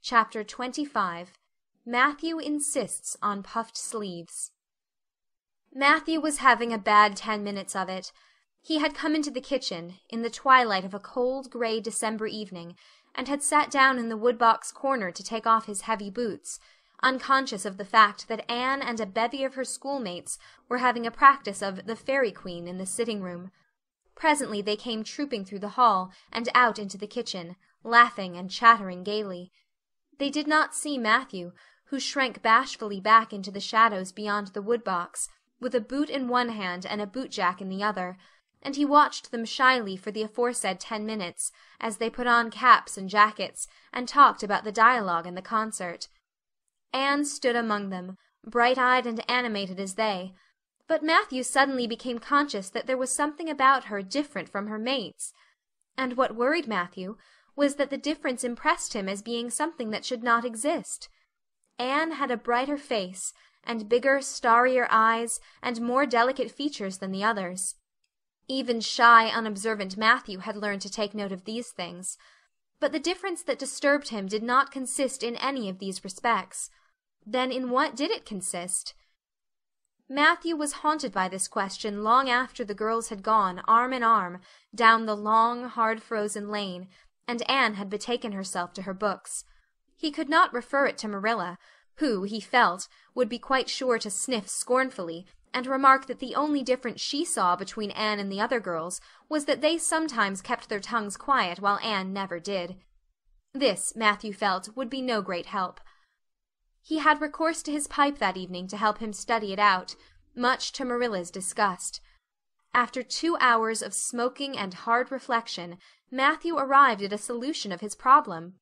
Chapter 25. Matthew insists on puffed sleeves. Matthew was having a bad 10 minutes of it. He had come into the kitchen, in the twilight of a cold, grey December evening, and had sat down in the woodbox corner to take off his heavy boots, unconscious of the fact that Anne and a bevy of her schoolmates were having a practice of the Fairy Queen in the sitting-room. Presently they came trooping through the hall and out into the kitchen, laughing and chattering gaily. They did not see Matthew, who shrank bashfully back into the shadows beyond the woodbox, with a boot in one hand and a boot-jack in the other, and he watched them shyly for the aforesaid 10 minutes, as they put on caps and jackets, and talked about the dialogue and the concert. Anne stood among them, bright-eyed and animated as they, but Matthew suddenly became conscious that there was something about her different from her mates, and what worried Matthew was that the difference impressed him as being something that should not exist. Anne had a brighter face, and bigger, starrier eyes, and more delicate features than the others. Even shy, unobservant Matthew had learned to take note of these things. But the difference that disturbed him did not consist in any of these respects. Then in what did it consist? Matthew was haunted by this question long after the girls had gone, arm in arm, down the long, hard-frozen lane, and Anne had betaken herself to her books. He could not refer it to Marilla, who, he felt, would be quite sure to sniff scornfully, and remark that the only difference she saw between Anne and the other girls was that they sometimes kept their tongues quiet while Anne never did. This, Matthew felt, would be no great help. He had recourse to his pipe that evening to help him study it out, much to Marilla's disgust. After 2 hours of smoking and hard reflection, Matthew arrived at a solution of his problem.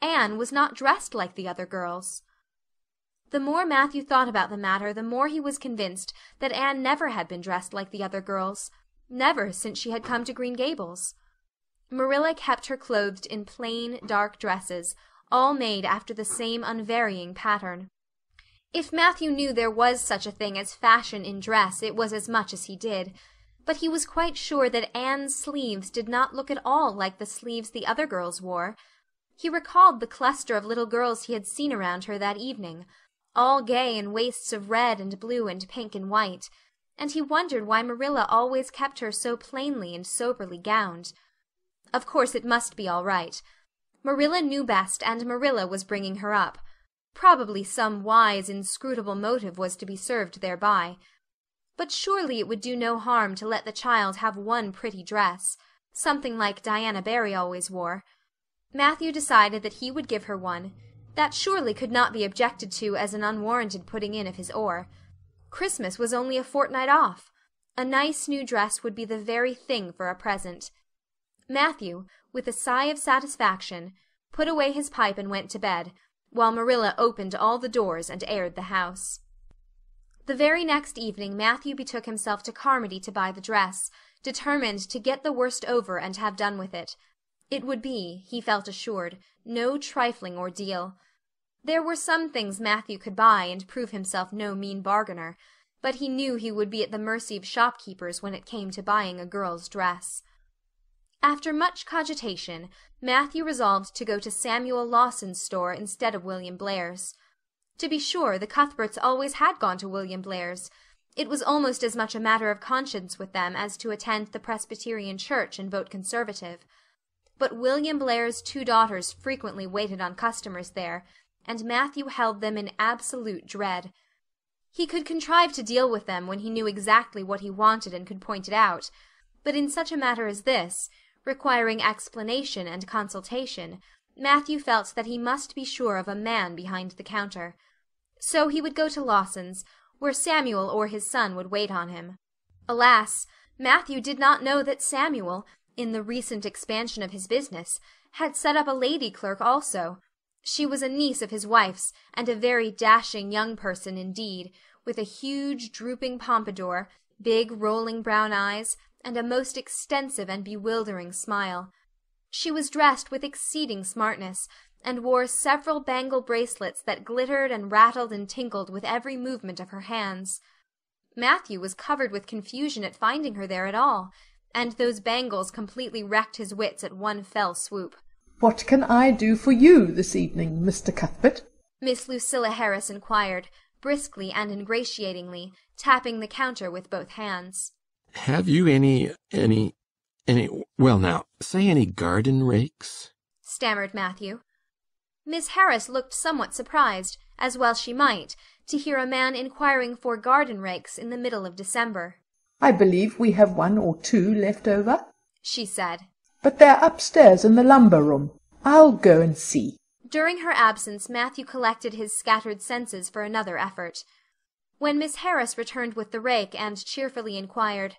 Anne was not dressed like the other girls. The more Matthew thought about the matter, the more he was convinced that Anne never had been dressed like the other girls, never since she had come to Green Gables. Marilla kept her clothed in plain, dark dresses, all made after the same unvarying pattern. If Matthew knew there was such a thing as fashion in dress, it was as much as he did, but he was quite sure that Anne's sleeves did not look at all like the sleeves the other girls wore. He recalled the cluster of little girls he had seen around her that evening, all gay in waists of red and blue and pink and white, and he wondered why Marilla always kept her so plainly and soberly gowned. Of course it must be all right. Marilla knew best, and Marilla was bringing her up. Probably some wise, inscrutable motive was to be served thereby. But surely it would do no harm to let the child have one pretty dress, something like Diana Barry always wore. Matthew decided that he would give her one. That surely could not be objected to as an unwarranted putting in of his oar. Christmas was only a fortnight off. A nice new dress would be the very thing for a present. Matthew, with a sigh of satisfaction, put away his pipe and went to bed, while Marilla opened all the doors and aired the house. The very next evening Matthew betook himself to Carmody to buy the dress, determined to get the worst over and have done with it. It would be, he felt assured, no trifling ordeal. There were some things Matthew could buy and prove himself no mean bargainer, but he knew he would be at the mercy of shopkeepers when it came to buying a girl's dress. After much cogitation, Matthew resolved to go to Samuel Lawson's store instead of William Blair's. To be sure, the Cuthberts always had gone to William Blair's. It was almost as much a matter of conscience with them as to attend the Presbyterian church and vote Conservative. But William Blair's 2 daughters frequently waited on customers there, and Matthew held them in absolute dread. He could contrive to deal with them when he knew exactly what he wanted and could point it out, but in such a matter as this, requiring explanation and consultation, Matthew felt that he must be sure of a man behind the counter. So he would go to Lawson's, where Samuel or his son would wait on him. Alas, Matthew did not know that Samuel, in the recent expansion of his business, had set up a lady clerk also. She was a niece of his wife's, and a very dashing young person indeed, with a huge drooping pompadour, big rolling brown eyes, and a most extensive and bewildering smile. She was dressed with exceeding smartness, and wore several bangle bracelets that glittered and rattled and tinkled with every movement of her hands. Matthew was covered with confusion at finding her there at all, and those bangles completely wrecked his wits at one fell swoop. "What can I do for you this evening, Mr. Cuthbert?" Miss Lucilla Harris inquired, briskly and ingratiatingly, tapping the counter with both hands. "Have you any, well now, say any garden rakes?" stammered Matthew. Miss Harris looked somewhat surprised, as well she might, to hear a man inquiring for garden rakes in the middle of December. "I believe we have 1 or 2 left over," she said. "but they're upstairs in the lumber room. I'll go and see." During her absence Matthew collected his scattered senses for another effort. When Miss Harris returned with the rake and cheerfully inquired,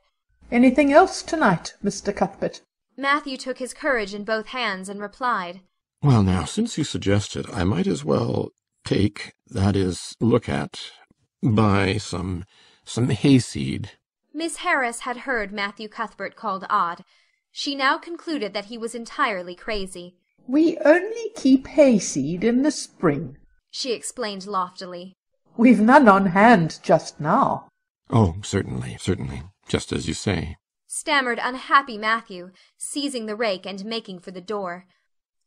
"Anything else tonight, Mr. Cuthbert?" Matthew took his courage in both hands and replied, "Well now, since you suggest it, I might as well take, that is, look at, buy some hayseed." Miss Harris had heard Matthew Cuthbert called odd. She now concluded that he was entirely crazy. "We only keep hayseed in the spring," she explained loftily. "We've none on hand just now." "Oh, certainly, just as you say," stammered unhappy Matthew, seizing the rake and making for the door.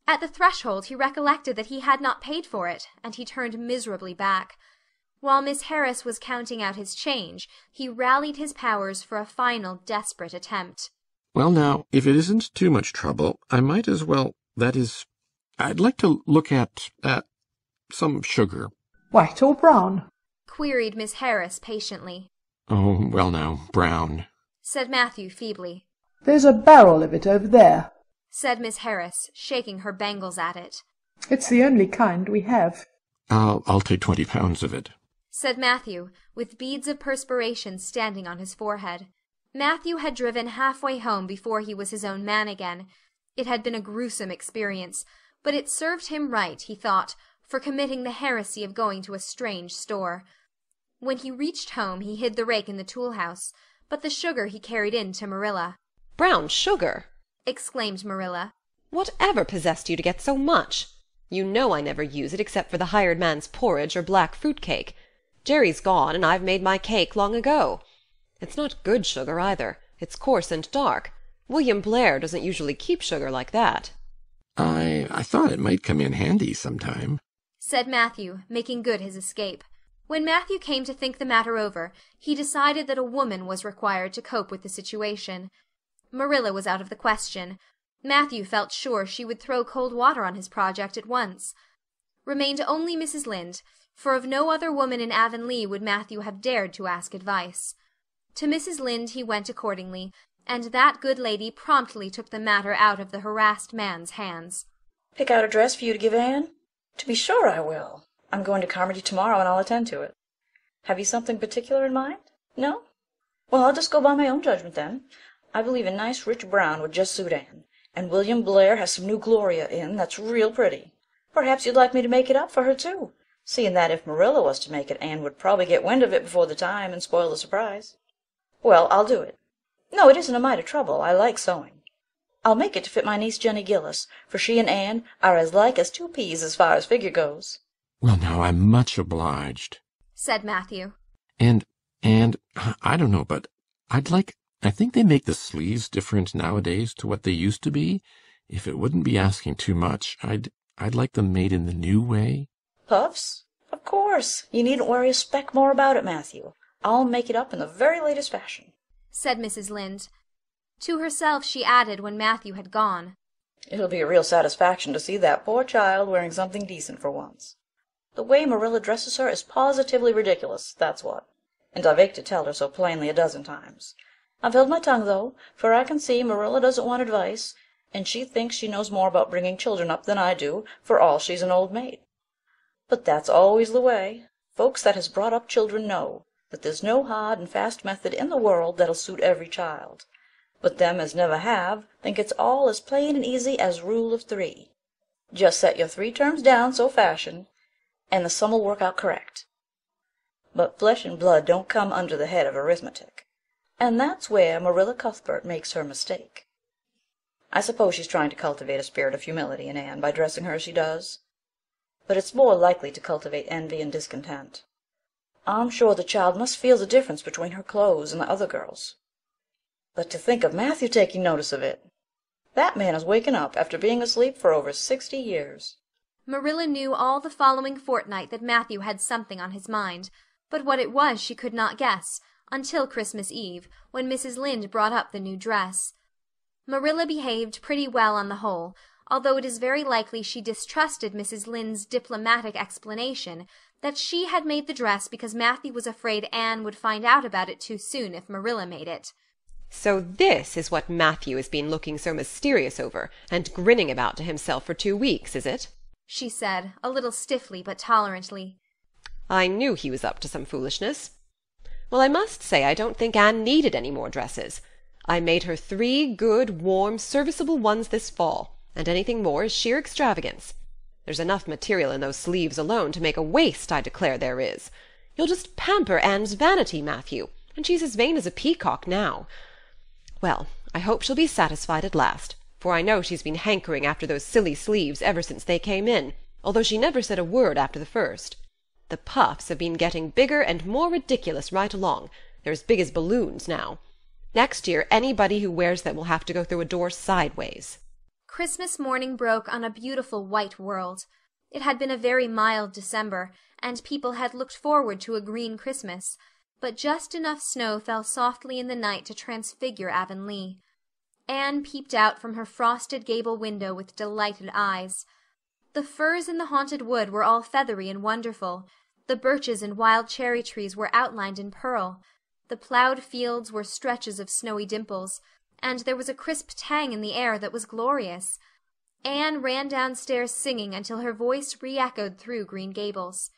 At the threshold he recollected that he had not paid for it, and he turned miserably back. While Miss Harris was counting out his change, he rallied his powers for a final desperate attempt. "Well now, if it isn't too much trouble, I might as well, that is, I'd like to look at some sugar." "White or brown?" queried Miss Harris patiently. "Oh, well now, brown," said Matthew feebly. "There's a barrel of it over there," said Miss Harris, shaking her bangles at it. "It's the only kind we have." I'll take 20 pounds of it," said Matthew, with beads of perspiration standing on his forehead. Matthew had driven halfway home before he was his own man again. It had been a gruesome experience, but it served him right, he thought, for committing the heresy of going to a strange store. When he reached home he hid the rake in the tool-house, but the sugar he carried in to Marilla. "Brown sugar!" exclaimed Marilla. "Whatever possessed you to get so much? You know I never use it except for the hired man's porridge or black fruit cake. Jerry's gone, and I've made my cake long ago. It's not good sugar either. It's coarse and dark. William Blair doesn't usually keep sugar like that." I thought it might come in handy sometime," said Matthew, making good his escape. When Matthew came to think the matter over, he decided that a woman was required to cope with the situation. Marilla was out of the question. Matthew felt sure she would throw cold water on his project at once. Remained only Mrs. Lynde, for of no other woman in Avonlea would Matthew have dared to ask advice. To Mrs. Lynde he went accordingly, and that good lady promptly took the matter out of the harassed man's hands. "Pick out a dress for you to give Anne?" "To be sure I will. I'm going to Carmody tomorrow, and I'll attend to it. Have you something particular in mind? No? Well, I'll just go by my own judgment then. I believe a nice rich brown would just suit Anne, and William Blair has some new Gloria in that's real pretty. Perhaps you'd like me to make it up for her too, seeing that if Marilla was to make it, Anne would probably get wind of it before the time and spoil the surprise. Well, I'll do it. No, it isn't a mite of trouble. I like sewing. I'll make it to fit my niece Jenny Gillis, for she and Anne are as like as 2 peas as far as figure goes." "Well now, I'm much obliged," said Matthew. And I don't know, but I think they make the sleeves different nowadays to what they used to be. If it wouldn't be asking too much, I'd like them made in the new way." "Puffs? Of course. You needn't worry a speck more about it, Matthew. I'll make it up in the very latest fashion," said Mrs. Lynde. To herself she added when Matthew had gone, "It'll be a real satisfaction to see that poor child wearing something decent for once. The way Marilla dresses her is positively ridiculous, that's what. And I've ached to tell her so plainly a dozen times. I've held my tongue, though, for I can see Marilla doesn't want advice, and she thinks she knows more about bringing children up than I do, for all she's an old maid. But that's always the way. Folks that has brought up children know that there's no hard and fast method in the world that'll suit every child. But them as never have think it's all as plain and easy as Rule of 3. Just set your 3 terms down so fashion, and the sum'll work out correct. But flesh and blood don't come under the head of arithmetic, and that's where Marilla Cuthbert makes her mistake. I suppose she's trying to cultivate a spirit of humility in Anne by dressing her as she does, but it's more likely to cultivate envy and discontent. I'm sure the child must feel the difference between her clothes and the other girls. But to think of Matthew taking notice of it! That man is waking up after being asleep for over 60 years. Marilla knew all the following fortnight that Matthew had something on his mind, but what it was she could not guess, until Christmas Eve, when Mrs. Lynde brought up the new dress. Marilla behaved pretty well on the whole, although it is very likely she distrusted Mrs. Lynde's diplomatic explanation that she had made the dress because Matthew was afraid Anne would find out about it too soon if Marilla made it. So this is what Matthew has been looking so mysterious over, and grinning about to himself for 2 weeks, is it? She said, a little stiffly but tolerantly. I knew he was up to some foolishness. Well, I must say I don't think Anne needed any more dresses. I made her 3 good, warm, serviceable ones this fall, and anything more is sheer extravagance. There's enough material in those sleeves alone to make a waist, I declare there is. You'll just pamper Anne's vanity, Matthew, and she's as vain as a peacock now. Well, I hope she'll be satisfied at last, for I know she's been hankering after those silly sleeves ever since they came in, although she never said a word after the first. The puffs have been getting bigger and more ridiculous right along. They're as big as balloons now. Next year anybody who wears them will have to go through a door sideways. Christmas morning broke on a beautiful white world. It had been a very mild December, and people had looked forward to a green Christmas, but just enough snow fell softly in the night to transfigure Avonlea. Anne peeped out from her frosted gable window with delighted eyes. The firs in the haunted wood were all feathery and wonderful. The birches and wild cherry trees were outlined in pearl. The ploughed fields were stretches of snowy dimples, and there was a crisp tang in the air that was glorious. Anne ran downstairs singing until her voice re-echoed through Green Gables.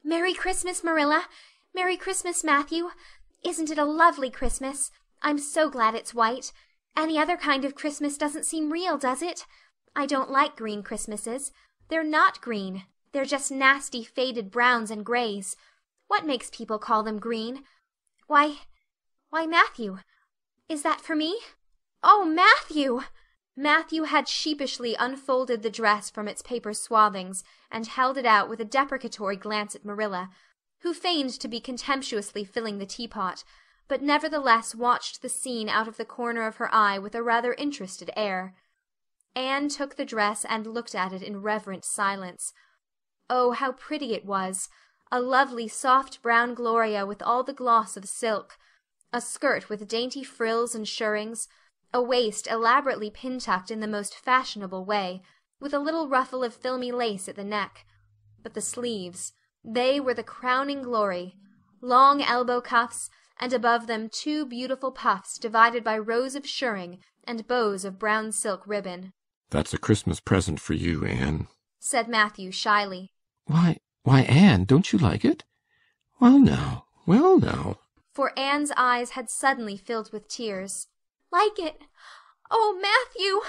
"Merry Christmas, Marilla! Merry Christmas, Matthew! Isn't it a lovely Christmas? I'm so glad it's white. Any other kind of Christmas doesn't seem real, does it? I don't like green Christmases. They're not green. They're just nasty faded browns and grays. What makes people call them green? Why, Matthew, is that for me? Oh, Matthew!" Matthew had sheepishly unfolded the dress from its paper swathings and held it out with a deprecatory glance at Marilla, who feigned to be contemptuously filling the teapot, but nevertheless watched the scene out of the corner of her eye with a rather interested air. Anne took the dress and looked at it in reverent silence. Oh, how pretty it was! A lovely soft brown gloria with all the gloss of silk, a skirt with dainty frills and shirrings, a waist elaborately pin-tucked in the most fashionable way, with a little ruffle of filmy lace at the neck. But the sleeves, they were the crowning glory. Long elbow cuffs, and above them 2 beautiful puffs divided by rows of shirring and bows of brown silk ribbon. "That's a Christmas present for you, Anne," said Matthew shyly. Why, Anne, don't you like it? Well, now. For Anne's eyes had suddenly filled with tears. "Like it? Oh, Matthew!"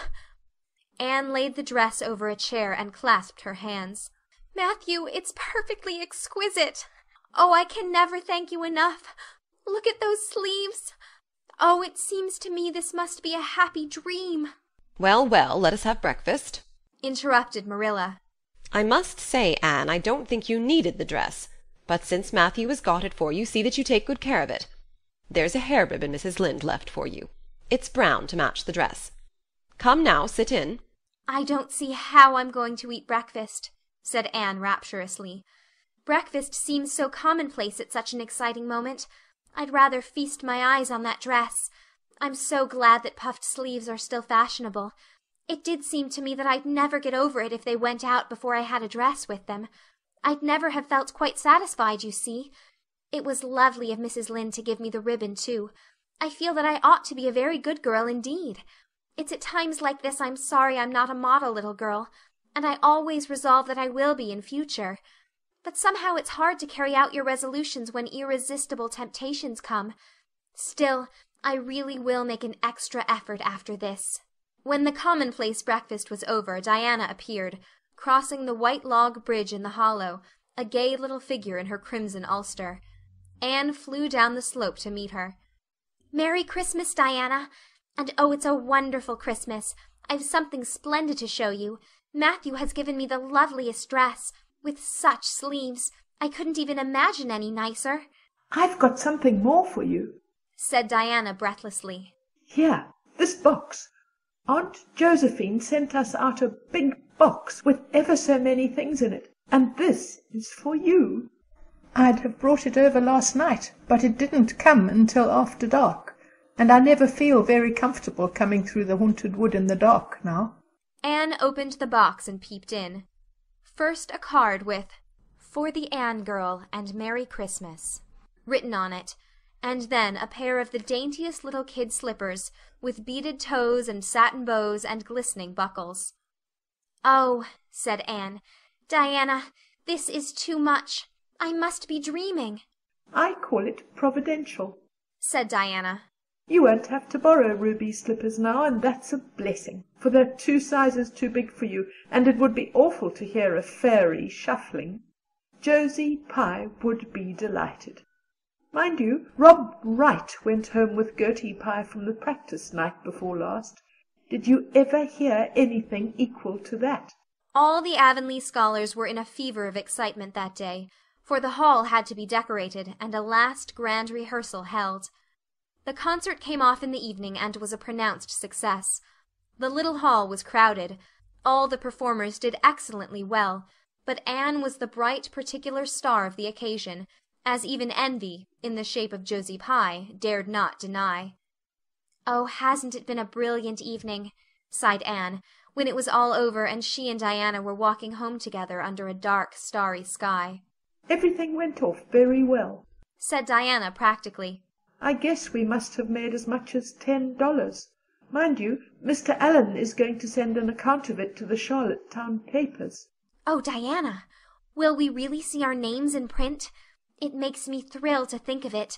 Anne laid the dress over a chair and clasped her hands. "Matthew, it's perfectly exquisite. Oh, I can never thank you enough. Look at those sleeves. Oh, it seems to me this must be a happy dream." Well, let us have breakfast," interrupted Marilla. "I must say, Anne, I don't think you needed the dress, but since Matthew has got it for you, see that you take good care of it. There's a hair ribbon Mrs. Lynde left for you. It's brown to match the dress. Come now, sit in." "I don't see how I'm going to eat breakfast," said Anne rapturously. "Breakfast seems so commonplace at such an exciting moment. I'd rather feast my eyes on that dress. I'm so glad that puffed sleeves are still fashionable. It did seem to me that I'd never get over it if they went out before I had a dress with them. I'd never have felt quite satisfied, you see. It was lovely of Mrs. Lynde to give me the ribbon, too. I feel that I ought to be a very good girl indeed. It's at times like this I'm sorry I'm not a model little girl, and I always resolve that I will be in future. But somehow it's hard to carry out your resolutions when irresistible temptations come. Still, I really will make an extra effort after this." When the commonplace breakfast was over, Diana appeared, crossing the white log bridge in the hollow, a gay little figure in her crimson ulster. Anne flew down the slope to meet her. "Merry Christmas, Diana! And oh, it's a wonderful Christmas. I've something splendid to show you. Matthew has given me the loveliest dress, with such sleeves. I couldn't even imagine any nicer." "I've got something more for you," said Diana breathlessly. "Here, this box. Aunt Josephine sent us out a big box with ever so many things in it, and this is for you. I'd have brought it over last night, but it didn't come until after dark, and I never feel very comfortable coming through the haunted wood in the dark now." Anne opened the box and peeped in. First a card with "For the Anne girl and Merry Christmas" written on it, and then a pair of the daintiest little kid slippers, with beaded toes and satin bows and glistening buckles. "Oh," said Anne, "Diana, this is too much. I must be dreaming." "I call it providential," said Diana. "You won't have to borrow Ruby's slippers now, and that's a blessing, for they're 2 sizes too big for you, and it would be awful to hear a fairy shuffling. Josie Pye would be delighted. Mind you, Rob Wright went home with Gertie Pye from the practice night before last. Did you ever hear anything equal to that?" All the Avonlea scholars were in a fever of excitement that day, for the hall had to be decorated and a last grand rehearsal held. The concert came off in the evening and was a pronounced success. The little hall was crowded. All the performers did excellently well, but Anne was the bright particular star of the occasion, as even envy, in the shape of Josie Pye, dared not deny. "Oh, hasn't it been a brilliant evening?" sighed Anne, when it was all over and she and Diana were walking home together under a dark, starry sky. "Everything went off very well," said Diana practically. "I guess we must have made as much as $10. Mind you, Mr. Allen is going to send an account of it to the Charlottetown papers." "Oh, Diana, will we really see our names in print? It makes me thrill to think of it.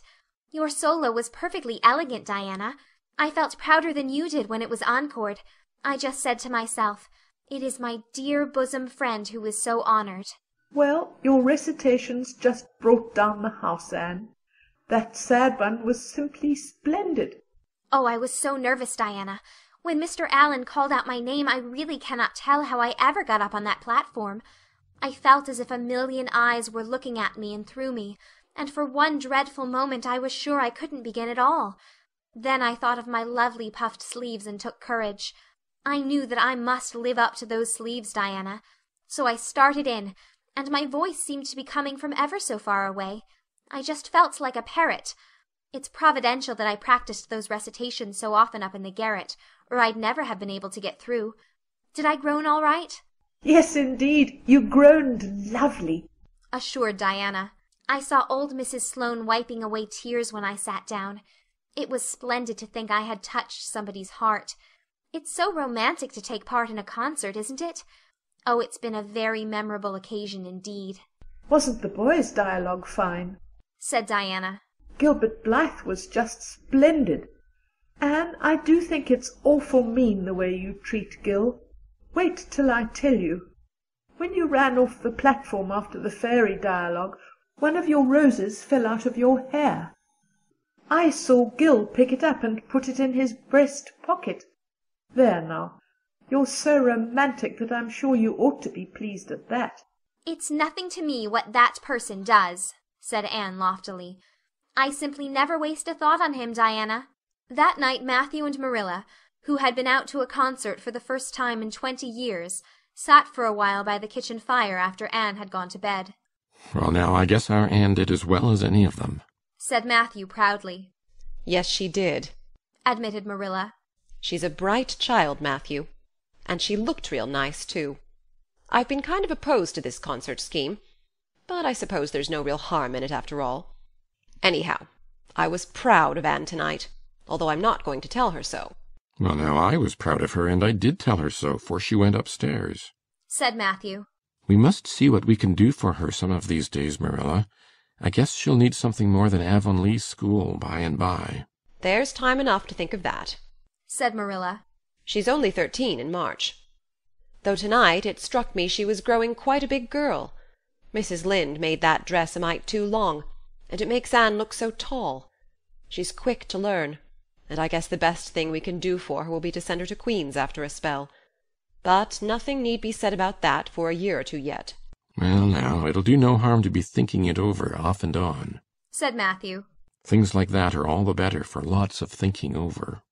Your solo was perfectly elegant, Diana. I felt prouder than you did when it was encored. I just said to myself, 'It is my dear bosom friend who is so honored.'" "Well, your recitations just brought down the house, Anne. That sad one was simply splendid." "Oh, I was so nervous, Diana. When Mr. Allen called out my name, I really cannot tell how I ever got up on that platform. I felt as if a million eyes were looking at me and through me, and for one dreadful moment I was sure I couldn't begin at all. Then I thought of my lovely puffed sleeves and took courage. I knew that I must live up to those sleeves, Diana. So I started in, and my voice seemed to be coming from ever so far away. I just felt like a parrot. It's providential that I practiced those recitations so often up in the garret, or I'd never have been able to get through. Did I groan all right?" "Yes, indeed, you groaned lovely," assured Diana. "I saw old Mrs. Sloane wiping away tears when I sat down. It was splendid to think I had touched somebody's heart. It's so romantic to take part in a concert, isn't it? Oh, it's been a very memorable occasion indeed." "Wasn't the boys' dialogue fine?" said Diana. "Gilbert Blythe was just splendid. Anne, I do think it's awful mean the way you treat Gil. Wait till I tell you. When you ran off the platform after the fairy dialogue, one of your roses fell out of your hair. I saw Gil pick it up and put it in his breast pocket. There now, you're so romantic that I'm sure you ought to be pleased at that." "It's nothing to me what that person does," said Anne loftily. "I simply never waste a thought on him, Diana." That night Matthew and Marilla, who had been out to a concert for the first time in 20 years, sat for a while by the kitchen fire after Anne had gone to bed. "Well, now, I guess our Anne did as well as any of them," said Matthew proudly. Yes, she did, admitted Marilla. "She's a bright child, Matthew. And she looked real nice, too. I've been kind of opposed to this concert scheme, but I suppose there's no real harm in it after all. Anyhow, I was proud of Anne tonight, although I'm not going to tell her so." "Well, now, I was proud of her, and I did tell her so, for she went upstairs," said Matthew. "We must see what we can do for her some of these days, Marilla. I guess she'll need something more than Avonlea school by and by." "There's time enough to think of that," said Marilla. "She's only 13 in March. Though tonight it struck me she was growing quite a big girl. Mrs. Lynde made that dress a mite too long, and it makes Anne look so tall. She's quick to learn, and I guess the best thing we can do for her will be to send her to Queen's after a spell. But nothing need be said about that for a year or two yet." "Well, now, it'll do no harm to be thinking it over off and on," said Matthew. "Things like that are all the better for lots of thinking over."